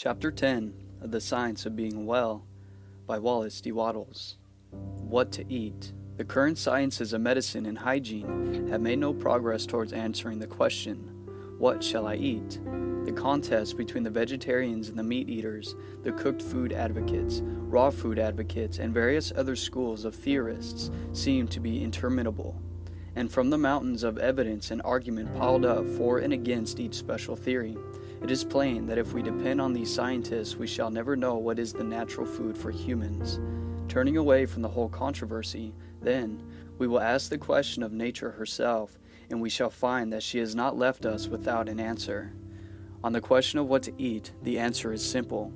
Chapter 10 of The Science of Being Well by Wallace Wattles. What to eat. The current sciences of medicine and hygiene have made no progress towards answering the question, what shall I eat? The contest between the vegetarians and the meat eaters, the cooked food advocates, raw food advocates, and various other schools of theorists seem to be interminable. And from the mountains of evidence and argument piled up for and against each special theory, it is plain that if we depend on these scientists, we shall never know what is the natural food for humans. Turning away from the whole controversy, then, we will ask the question of nature herself, and we shall find that she has not left us without an answer. On the question of what to eat, the answer is simple.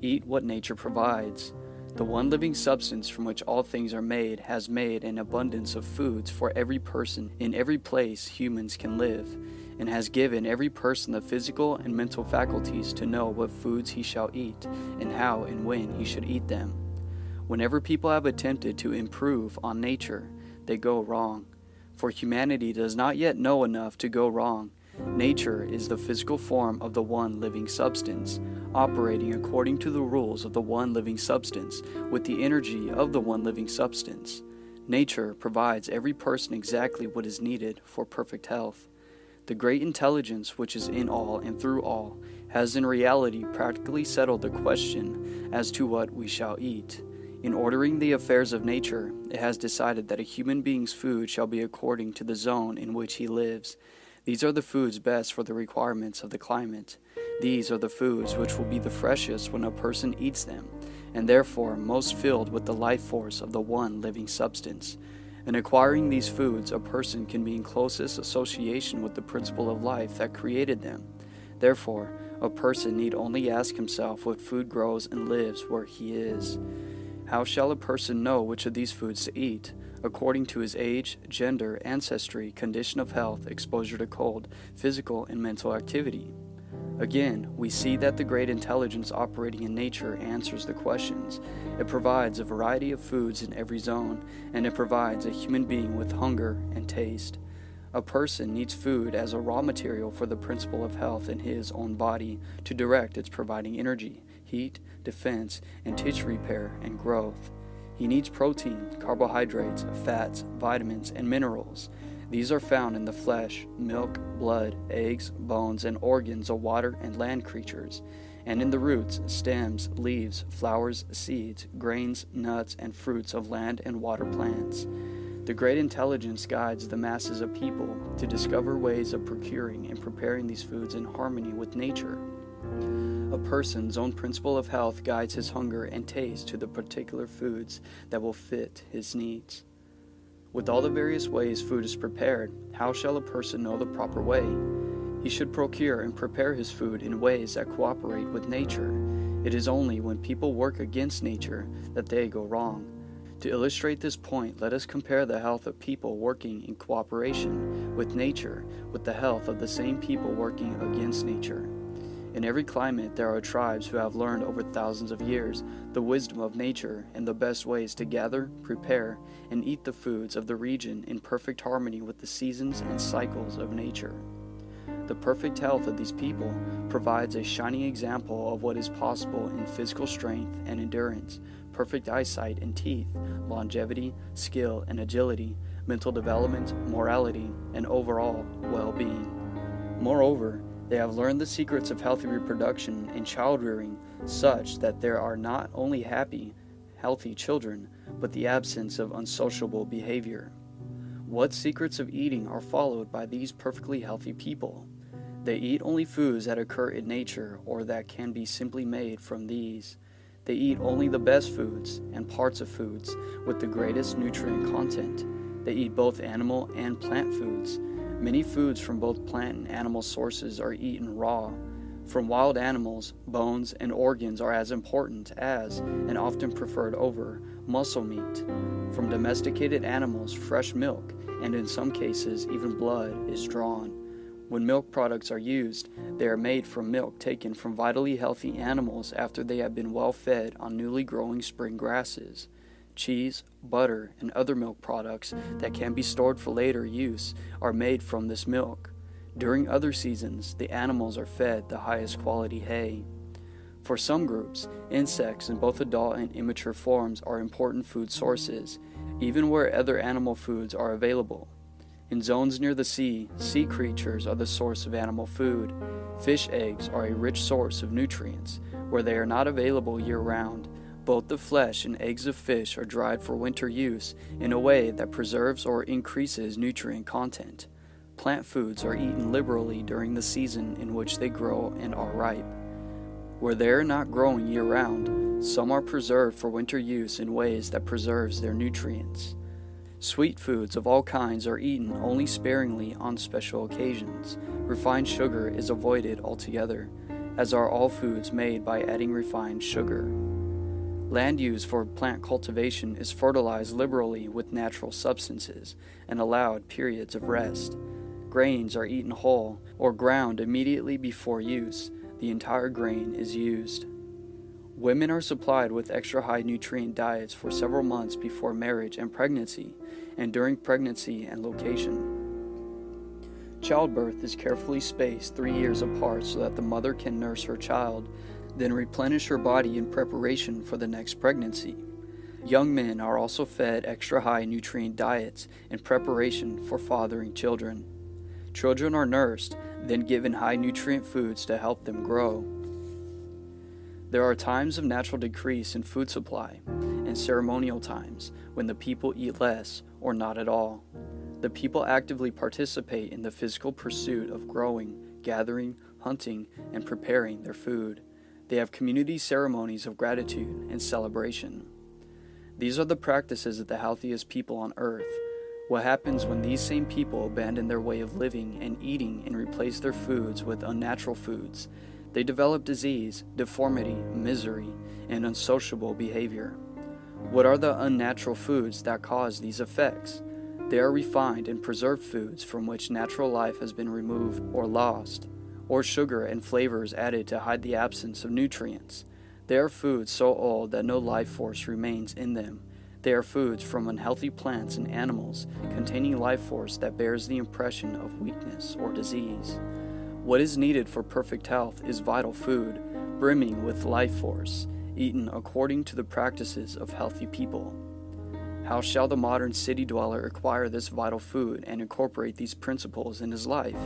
Eat what nature provides. The one living substance from which all things are made has made an abundance of foods for every person in every place humans can live, and has given every person the physical and mental faculties to know what foods he shall eat, and how and when he should eat them. Whenever people have attempted to improve on nature, they go wrong, for humanity does not yet know enough to go wrong. Nature is the physical form of the one living substance, operating according to the rules of the one living substance, with the energy of the one living substance. Nature provides every person exactly what is needed for perfect health. The great intelligence which is in all and through all has in reality practically settled the question as to what we shall eat. In ordering the affairs of nature, it has decided that a human being's food shall be according to the zone in which he lives. These are the foods best for the requirements of the climate. These are the foods which will be the freshest when a person eats them, and therefore most filled with the life force of the one living substance. In acquiring these foods, a person can be in closest association with the principle of life that created them. Therefore, a person need only ask himself what food grows and lives where he is. How shall a person know which of these foods to eat? According to his age, gender, ancestry, condition of health, exposure to cold, physical and mental activity. Again, we see that the great intelligence operating in nature answers the questions. It provides a variety of foods in every zone, and it provides a human being with hunger and taste. A person needs food as a raw material for the principle of health in his own body to direct its providing energy, heat, defense, and tissue repair and growth. He needs protein, carbohydrates, fats, vitamins, and minerals. These are found in the flesh, milk, blood, eggs, bones, and organs of water and land creatures, and in the roots, stems, leaves, flowers, seeds, grains, nuts, and fruits of land and water plants. The great intelligence guides the masses of people to discover ways of procuring and preparing these foods in harmony with nature. A person's own principle of health guides his hunger and taste to the particular foods that will fit his needs. With all the various ways food is prepared, how shall a person know the proper way? He should procure and prepare his food in ways that cooperate with nature. It is only when people work against nature that they go wrong. To illustrate this point, let us compare the health of people working in cooperation with nature with the health of the same people working against nature. In every climate, there are tribes who have learned over thousands of years the wisdom of nature and the best ways to gather, prepare, and eat the foods of the region in perfect harmony with the seasons and cycles of nature. The perfect health of these people provides a shining example of what is possible in physical strength and endurance, perfect eyesight and teeth, longevity, skill and agility, mental development, morality, and overall well-being. Moreover, they have learned the secrets of healthy reproduction and child-rearing such that there are not only happy, healthy children, but the absence of unsociable behavior. What secrets of eating are followed by these perfectly healthy people? They eat only foods that occur in nature or that can be simply made from these. They eat only the best foods and parts of foods with the greatest nutrient content. They eat both animal and plant foods. Many foods from both plant and animal sources are eaten raw. From wild animals, bones and organs are as important as, and often preferred over, muscle meat. From domesticated animals, fresh milk, and in some cases even blood, is drawn. When milk products are used, they are made from milk taken from vitally healthy animals after they have been well fed on newly growing spring grasses. Cheese, butter, and other milk products that can be stored for later use are made from this milk. During other seasons, the animals are fed the highest quality hay. For some groups, insects in both adult and immature forms are important food sources, even where other animal foods are available. In zones near the sea creatures are the source of animal food. Fish eggs are a rich source of nutrients. Where they are not available year-round, both the flesh and eggs of fish are dried for winter use in a way that preserves or increases nutrient content. Plant foods are eaten liberally during the season in which they grow and are ripe. Where they are not growing year-round, some are preserved for winter use in ways that preserves their nutrients. Sweet foods of all kinds are eaten only sparingly on special occasions. Refined sugar is avoided altogether, as are all foods made by adding refined sugar. Land used for plant cultivation is fertilized liberally with natural substances and allowed periods of rest. Grains are eaten whole or ground immediately before use. The entire grain is used. Women are supplied with extra high nutrient diets for several months before marriage and pregnancy, and during pregnancy and lactation. Childbirth is carefully spaced 3 years apart so that the mother can nurse her child, then replenish her body in preparation for the next pregnancy. Young men are also fed extra high nutrient diets in preparation for fathering children. Children are nursed, then given high nutrient foods to help them grow. There are times of natural decrease in food supply, and ceremonial times when the people eat less or not at all. The people actively participate in the physical pursuit of growing, gathering, hunting, and preparing their food. They have community ceremonies of gratitude and celebration. These are the practices of the healthiest people on earth. What happens when these same people abandon their way of living and eating and replace their foods with unnatural foods? They develop disease, deformity, misery, and unsociable behavior. What are the unnatural foods that cause these effects? They are refined and preserved foods from which natural life has been removed or lost, or sugar and flavors added to hide the absence of nutrients. They are foods so old that no life force remains in them. They are foods from unhealthy plants and animals containing life force that bears the impression of weakness or disease. What is needed for perfect health is vital food, brimming with life force, eaten according to the practices of healthy people. How shall the modern city dweller acquire this vital food and incorporate these principles in his life?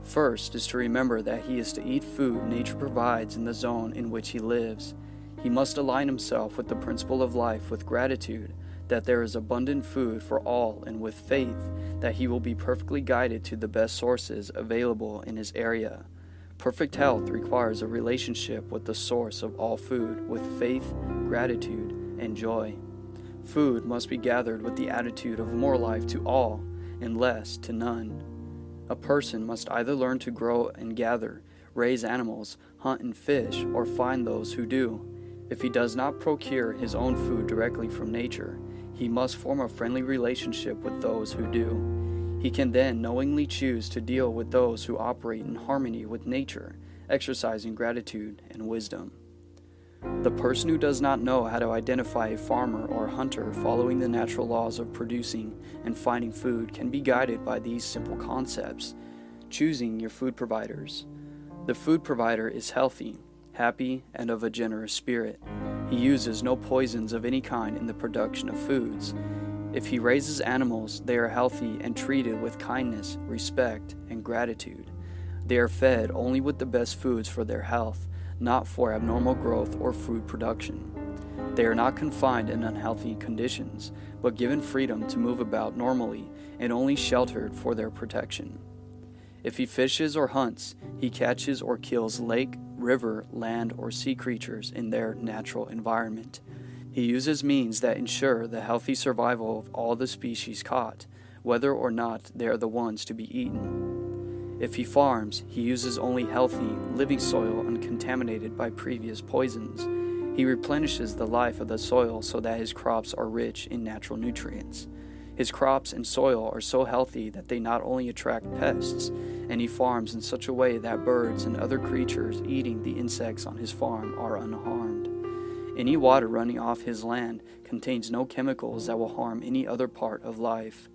First is to remember that he is to eat food nature provides in the zone in which he lives. He must align himself with the principle of life with gratitude that there is abundant food for all and with faith that he will be perfectly guided to the best sources available in his area. Perfect health requires a relationship with the source of all food with faith, gratitude, and joy. Food must be gathered with the attitude of more life to all and less to none. A person must either learn to grow and gather, raise animals, hunt and fish, or find those who do. If he does not procure his own food directly from nature, he must form a friendly relationship with those who do. He can then knowingly choose to deal with those who operate in harmony with nature, exercising gratitude and wisdom. The person who does not know how to identify a farmer or a hunter following the natural laws of producing and finding food can be guided by these simple concepts. Choosing your food providers. The food provider is healthy, happy, and of a generous spirit. He uses no poisons of any kind in the production of foods. If he raises animals, they are healthy and treated with kindness, respect, and gratitude. They are fed only with the best foods for their health, not for abnormal growth or food production. They are not confined in unhealthy conditions, but given freedom to move about normally and only sheltered for their protection. If he fishes or hunts, he catches or kills lake, river, land, or sea creatures in their natural environment. He uses means that ensure the healthy survival of all the species caught, whether or not they are the ones to be eaten. If he farms, he uses only healthy, living soil uncontaminated by previous poisons. He replenishes the life of the soil so that his crops are rich in natural nutrients. His crops and soil are so healthy that they not only attract pests, and he farms in such a way that birds and other creatures eating the insects on his farm are unharmed. Any water running off his land contains no chemicals that will harm any other part of life.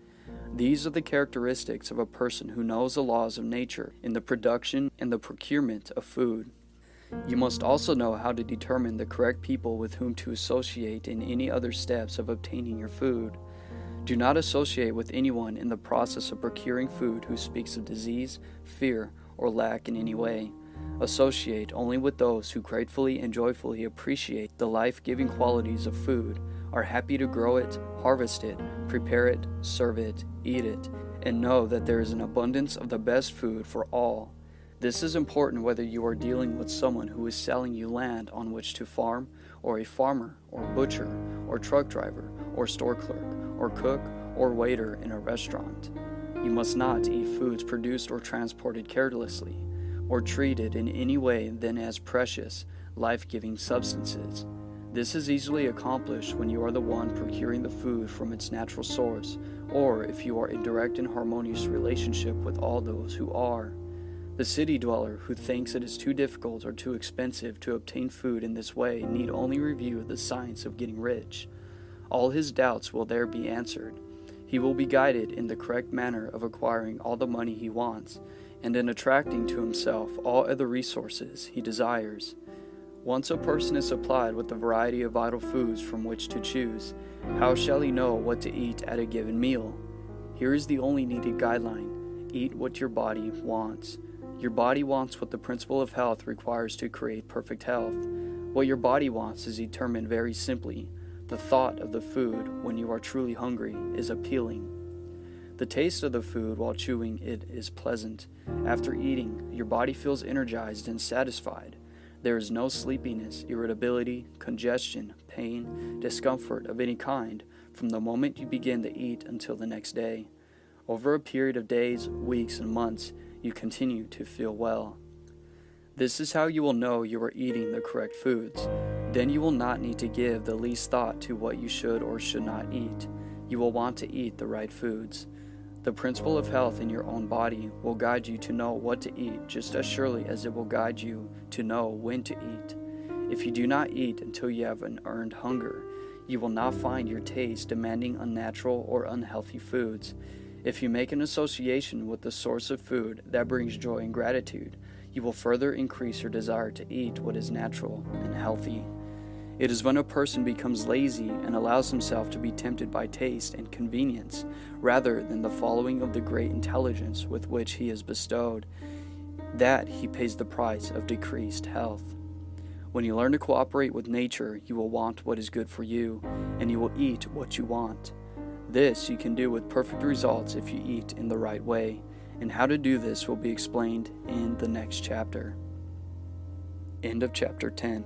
These are the characteristics of a person who knows the laws of nature in the production and the procurement of food. You must also know how to determine the correct people with whom to associate in any other steps of obtaining your food. Do not associate with anyone in the process of procuring food who speaks of disease, fear, or lack in any way. Associate only with those who gratefully and joyfully appreciate the life-giving qualities of food, are happy to grow it, harvest it, prepare it, serve it, eat it, and know that there is an abundance of the best food for all. This is important whether you are dealing with someone who is selling you land on which to farm, or a farmer, or butcher, or truck driver, or store clerk, or cook, or waiter in a restaurant. You must not eat foods produced or transported carelessly, or treated in any way than as precious, life-giving substances. This is easily accomplished when you are the one procuring the food from its natural source, or if you are in direct and harmonious relationship with all those who are. The city dweller who thinks it is too difficult or too expensive to obtain food in this way need only review the science of getting rich. All his doubts will there be answered. He will be guided in the correct manner of acquiring all the money he wants, and in attracting to himself all other resources he desires. Once a person is supplied with the variety of vital foods from which to choose, how shall he know what to eat at a given meal? Here is the only needed guideline: eat what your body wants. Your body wants what the principle of health requires to create perfect health. What your body wants is determined very simply. The thought of the food when you are truly hungry is appealing. The taste of the food while chewing it is pleasant. After eating, your body feels energized and satisfied. There is no sleepiness, irritability, congestion, pain, discomfort of any kind from the moment you begin to eat until the next day. Over a period of days, weeks, and months, you continue to feel well. This is how you will know you are eating the correct foods. Then you will not need to give the least thought to what you should or should not eat. You will want to eat the right foods. The principle of health in your own body will guide you to know what to eat just as surely as it will guide you to know when to eat. If you do not eat until you have an earned hunger, you will not find your taste demanding unnatural or unhealthy foods. If you make an association with the source of food that brings joy and gratitude, you will further increase your desire to eat what is natural and healthy. It is when a person becomes lazy and allows himself to be tempted by taste and convenience, rather than the following of the great intelligence with which he is bestowed, that he pays the price of decreased health. When you learn to cooperate with nature, you will want what is good for you, and you will eat what you want. This you can do with perfect results if you eat in the right way, and how to do this will be explained in the next chapter. End of chapter 10.